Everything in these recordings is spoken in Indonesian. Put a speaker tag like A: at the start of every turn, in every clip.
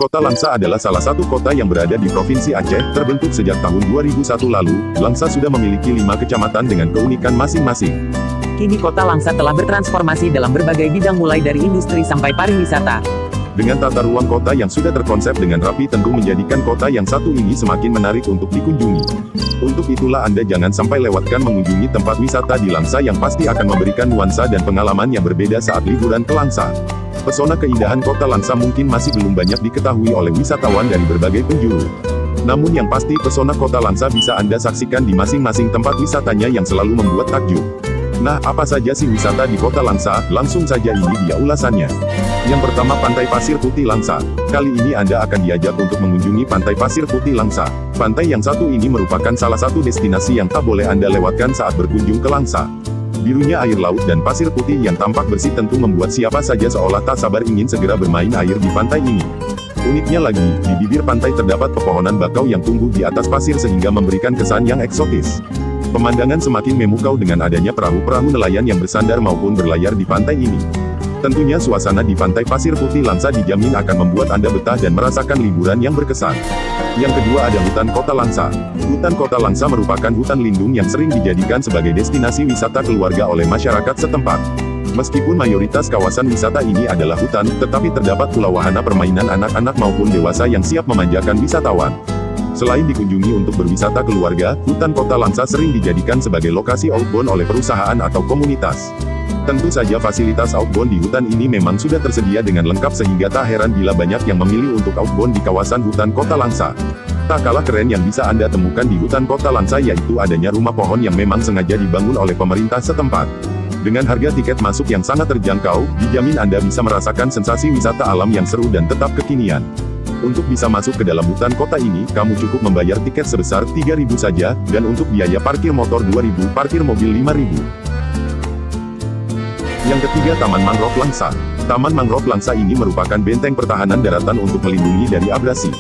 A: Kota Langsa adalah salah satu kota yang berada di Provinsi Aceh, terbentuk sejak tahun 2001 lalu. Langsa sudah memiliki 5 kecamatan dengan keunikan masing-masing.
B: Kini Kota Langsa telah bertransformasi dalam berbagai bidang mulai dari industri sampai pariwisata.
A: Dengan tata ruang kota yang sudah terkonsep dengan rapi tentu menjadikan kota yang satu ini semakin menarik untuk dikunjungi. Untuk itulah Anda jangan sampai lewatkan mengunjungi tempat wisata di Langsa yang pasti akan memberikan nuansa dan pengalaman yang berbeda saat liburan ke Langsa. Pesona keindahan Kota Langsa mungkin masih belum banyak diketahui oleh wisatawan dari berbagai penjuru. Namun yang pasti pesona Kota Langsa bisa Anda saksikan di masing-masing tempat wisatanya yang selalu membuat takjub. Nah, apa saja sih wisata di Kota Langsa? Langsung saja ini dia ulasannya. Yang pertama, Pantai Pasir Putih Langsa. Kali ini Anda akan diajak untuk mengunjungi Pantai Pasir Putih Langsa. Pantai yang satu ini merupakan salah satu destinasi yang tak boleh Anda lewatkan saat berkunjung ke Langsa. Birunya air laut dan pasir putih yang tampak bersih tentu membuat siapa saja seolah tak sabar ingin segera bermain air di pantai ini. Uniknya lagi, di bibir pantai terdapat pepohonan bakau yang tumbuh di atas pasir sehingga memberikan kesan yang eksotis. Pemandangan semakin memukau dengan adanya perahu-perahu nelayan yang bersandar maupun berlayar di pantai ini. Tentunya suasana di Pantai Pasir Putih Langsa dijamin akan membuat Anda betah dan merasakan liburan yang berkesan. Yang kedua ada Hutan Kota Langsa. Hutan Kota Langsa merupakan hutan lindung yang sering dijadikan sebagai destinasi wisata keluarga oleh masyarakat setempat. Meskipun mayoritas kawasan wisata ini adalah hutan, tetapi terdapat pula wahana permainan anak-anak maupun dewasa yang siap memanjakan wisatawan. Selain dikunjungi untuk berwisata keluarga, Hutan Kota Langsa sering dijadikan sebagai lokasi outbound oleh perusahaan atau komunitas. Tentu saja fasilitas outbound di hutan ini memang sudah tersedia dengan lengkap sehingga tak heran bila banyak yang memilih untuk outbound di kawasan Hutan Kota Langsa. Tak kalah keren yang bisa Anda temukan di Hutan Kota Langsa yaitu adanya rumah pohon yang memang sengaja dibangun oleh pemerintah setempat. Dengan harga tiket masuk yang sangat terjangkau, dijamin Anda bisa merasakan sensasi wisata alam yang seru dan tetap kekinian. Untuk bisa masuk ke dalam hutan kota ini, kamu cukup membayar tiket sebesar Rp3.000 saja, dan untuk biaya parkir motor Rp2.000, parkir mobil Rp5.000. Yang ketiga Taman Mangrove Langsa. Taman Mangrove Langsa ini merupakan benteng pertahanan daratan untuk melindungi dari abrasi.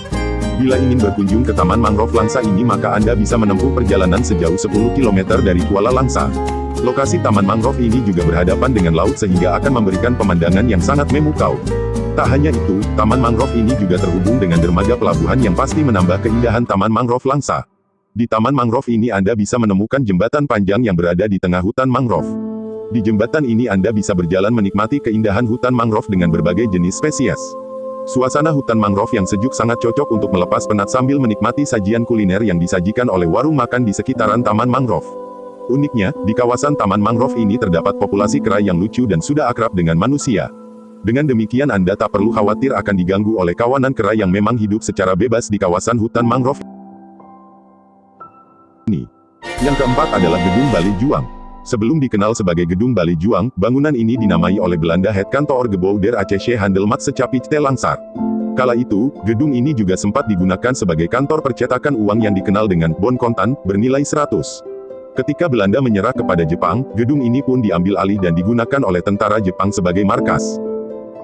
A: Bila ingin berkunjung ke Taman Mangrove Langsa ini maka Anda bisa menempuh perjalanan sejauh 10 km dari Kuala Langsa. Lokasi Taman Mangrove ini juga berhadapan dengan laut sehingga akan memberikan pemandangan yang sangat memukau. Tak hanya itu, Taman Mangrove ini juga terhubung dengan dermaga pelabuhan yang pasti menambah keindahan Taman Mangrove Langsa. Di Taman Mangrove ini Anda bisa menemukan jembatan panjang yang berada di tengah hutan mangrove. Di jembatan ini Anda bisa berjalan menikmati keindahan hutan mangrove dengan berbagai jenis spesies. Suasana hutan mangrove yang sejuk sangat cocok untuk melepas penat sambil menikmati sajian kuliner yang disajikan oleh warung makan di sekitaran Taman Mangrove. Uniknya, di kawasan Taman Mangrove ini terdapat populasi kera yang lucu dan sudah akrab dengan manusia. Dengan demikian Anda tak perlu khawatir akan diganggu oleh kawanan kera yang memang hidup secara bebas di kawasan hutan mangrove ini. Yang keempat adalah Gedung Balai Juang. Sebelum dikenal sebagai Gedung Balai Juang, bangunan ini dinamai oleh Belanda Het Kantoor Gebouw der ACC Handelmat Secapit te Langsar. Kala itu, gedung ini juga sempat digunakan sebagai kantor percetakan uang yang dikenal dengan bon kontan, bernilai 100. Ketika Belanda menyerah kepada Jepang, gedung ini pun diambil alih dan digunakan oleh tentara Jepang sebagai markas.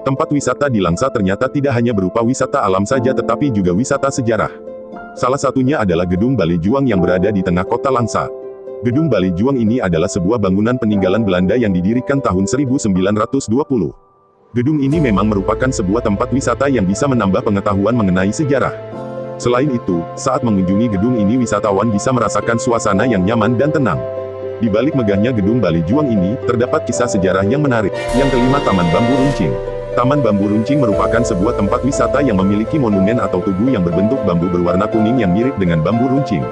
A: Tempat wisata di Langsa ternyata tidak hanya berupa wisata alam saja tetapi juga wisata sejarah. Salah satunya adalah Gedung Balai Juang yang berada di tengah kota Langsa. Gedung Balai Juang ini adalah sebuah bangunan peninggalan Belanda yang didirikan tahun 1920. Gedung ini memang merupakan sebuah tempat wisata yang bisa menambah pengetahuan mengenai sejarah. Selain itu, saat mengunjungi gedung ini wisatawan bisa merasakan suasana yang nyaman dan tenang. Di balik megahnya Gedung Balai Juang ini, terdapat kisah sejarah yang menarik. Yang kelima Taman Bambu Runcing. Taman Bambu Runcing merupakan sebuah tempat wisata yang memiliki monumen atau tugu yang berbentuk bambu berwarna kuning yang mirip dengan bambu runcing.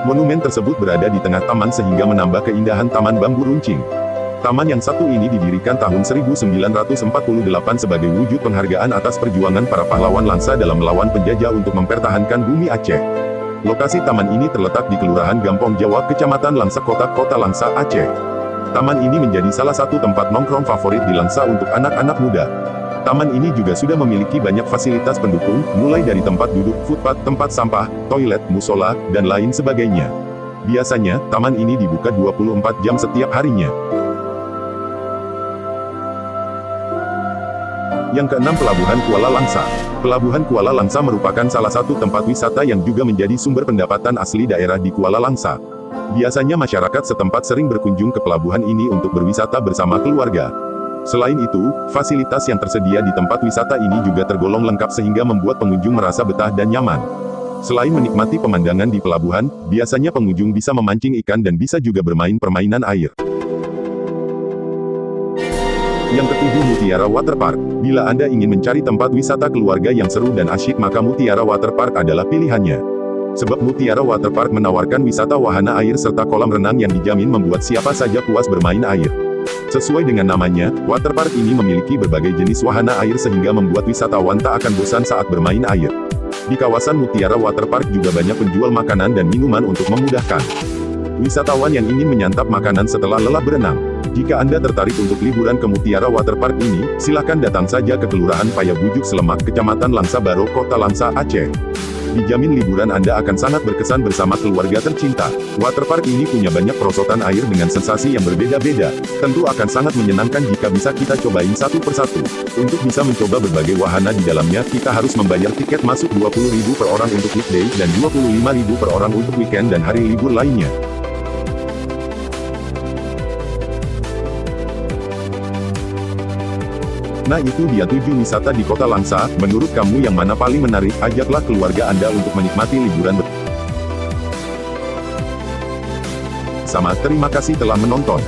A: Monumen tersebut berada di tengah taman sehingga menambah keindahan Taman Bambu Runcing. Taman yang satu ini didirikan tahun 1948 sebagai wujud penghargaan atas perjuangan para pahlawan Langsa dalam melawan penjajah untuk mempertahankan bumi Aceh. Lokasi taman ini terletak di Kelurahan Gampong Jawa, Kecamatan Langsa, Kota Langsa, Aceh. Taman ini menjadi salah satu tempat nongkrong favorit di Langsa untuk anak-anak muda. Taman ini juga sudah memiliki banyak fasilitas pendukung, mulai dari tempat duduk, footpath, tempat sampah, toilet, musola, dan lain sebagainya. Biasanya, taman ini dibuka 24 jam setiap harinya. Yang keenam Pelabuhan Kuala Langsa. Pelabuhan Kuala Langsa merupakan salah satu tempat wisata yang juga menjadi sumber pendapatan asli daerah di Kuala Langsa. Biasanya masyarakat setempat sering berkunjung ke pelabuhan ini untuk berwisata bersama keluarga. Selain itu, fasilitas yang tersedia di tempat wisata ini juga tergolong lengkap sehingga membuat pengunjung merasa betah dan nyaman. Selain menikmati pemandangan di pelabuhan, biasanya pengunjung bisa memancing ikan dan bisa juga bermain permainan air. Yang ketujuh, Mutiara Waterpark. Bila Anda ingin mencari tempat wisata keluarga yang seru dan asyik, maka Mutiara Waterpark adalah pilihannya. Sebab Mutiara Waterpark menawarkan wisata wahana air serta kolam renang yang dijamin membuat siapa saja puas bermain air. Sesuai dengan namanya, waterpark ini memiliki berbagai jenis wahana air sehingga membuat wisatawan tak akan bosan saat bermain air. Di kawasan Mutiara Waterpark juga banyak penjual makanan dan minuman untuk memudahkan wisatawan yang ingin menyantap makanan setelah lelah berenang. Jika Anda tertarik untuk liburan ke Mutiara Waterpark ini, silakan datang saja ke Kelurahan Payabujuk Selemak, Kecamatan Langsa Baro, Kota Langsa, Aceh. Dijamin liburan Anda akan sangat berkesan bersama keluarga tercinta. Waterpark ini punya banyak perosotan air dengan sensasi yang berbeda-beda. Tentu akan sangat menyenangkan jika bisa kita cobain satu persatu. Untuk bisa mencoba berbagai wahana di dalamnya, kita harus membayar tiket masuk Rp20.000 per orang untuk weekday, dan Rp25.000 per orang untuk weekend dan hari libur lainnya. Nah, itu dia 7 wisata di Kota Langsa. Menurut kamu yang mana paling menarik? Ajaklah keluarga Anda untuk menikmati liburan bersama. Terima kasih telah menonton.